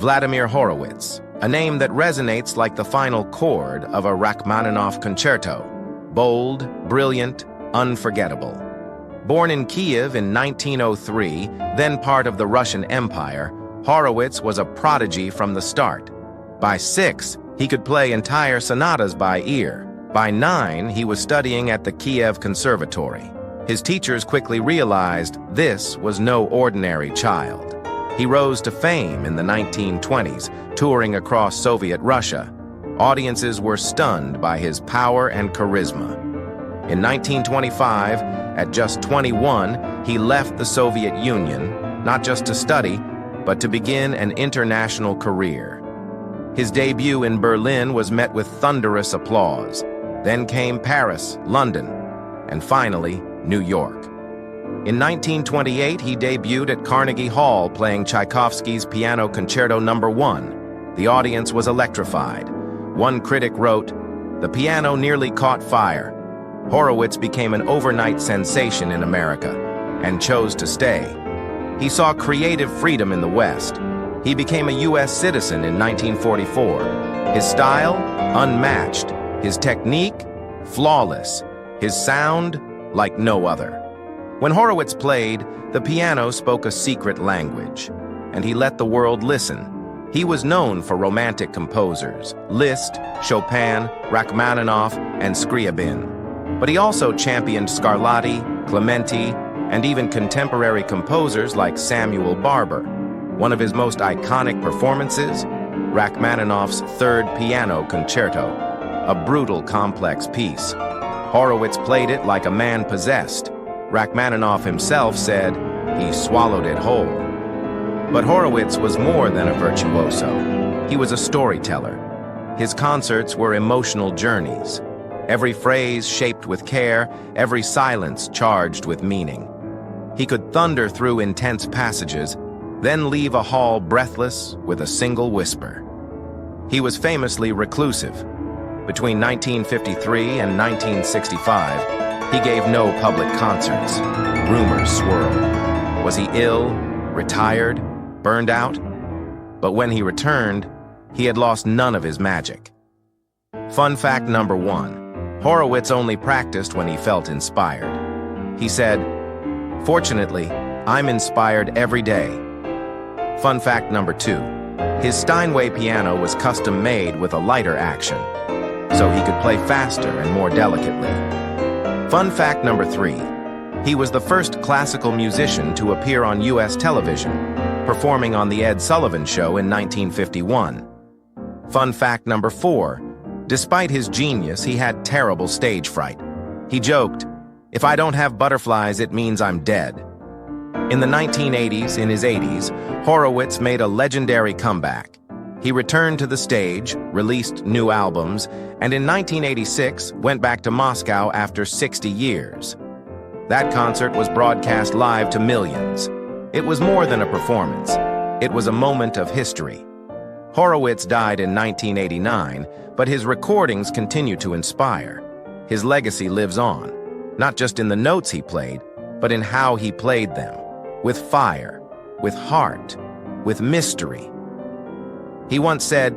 Vladimir Horowitz, a name that resonates like the final chord of a Rachmaninoff concerto. Bold, brilliant, unforgettable. Born in Kiev in 1903, then part of the Russian Empire, Horowitz was a prodigy from the start. By 6, he could play entire sonatas by ear. By 9, he was studying at the Kiev Conservatory. His teachers quickly realized this was no ordinary child. He rose to fame in the 1920s, touring across Soviet Russia. Audiences were stunned by his power and charisma. In 1925, at just 21, he left the Soviet Union, not just to study, but to begin an international career. His debut in Berlin was met with thunderous applause. Then came Paris, London, and finally, New York. In 1928, he debuted at Carnegie Hall playing Tchaikovsky's Piano Concerto No. 1. The audience was electrified. One critic wrote, "The piano nearly caught fire." Horowitz became an overnight sensation in America and chose to stay. He saw creative freedom in the West. He became a U.S. citizen in 1944. His style, unmatched. His technique, flawless. His sound, like no other. When Horowitz played, the piano spoke a secret language, and he let the world listen. He was known for romantic composers, Liszt, Chopin, Rachmaninoff, and Scriabin. But he also championed Scarlatti, Clementi, and even contemporary composers like Samuel Barber. One of his most iconic performances, Rachmaninoff's Third Piano Concerto, a brutal, complex piece. Horowitz played it like a man possessed. Rachmaninoff himself said he swallowed it whole. But Horowitz was more than a virtuoso. He was a storyteller. His concerts were emotional journeys. Every phrase shaped with care, every silence charged with meaning. He could thunder through intense passages, then leave a hall breathless with a single whisper. He was famously reclusive. Between 1953 and 1965, he gave no public concerts. Rumors swirled. Was he ill, retired, burned out? But when he returned, he had lost none of his magic. Fun fact number 1, Horowitz only practiced when he felt inspired. He said, "Fortunately, I'm inspired every day." Fun fact number 2, his Steinway piano was custom-made with a lighter action, so he could play faster and more delicately. Fun fact number 3, he was the first classical musician to appear on U.S. television, performing on The Ed Sullivan Show in 1951. Fun fact number 4, despite his genius, he had terrible stage fright. He joked, "If I don't have butterflies, it means I'm dead." In the 1980s, in his 80s, Horowitz made a legendary comeback. He returned to the stage, released new albums, and in 1986 went back to Moscow after 60 years. That concert was broadcast live to millions. It was more than a performance. It was a moment of history. Horowitz died in 1989, but his recordings continue to inspire. His legacy lives on, not just in the notes he played, but in how he played them, with fire, with heart, with mystery. He once said,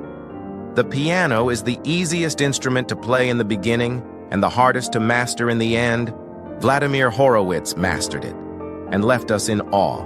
"The piano is the easiest instrument to play in the beginning and the hardest to master in the end." Vladimir Horowitz mastered it and left us in awe.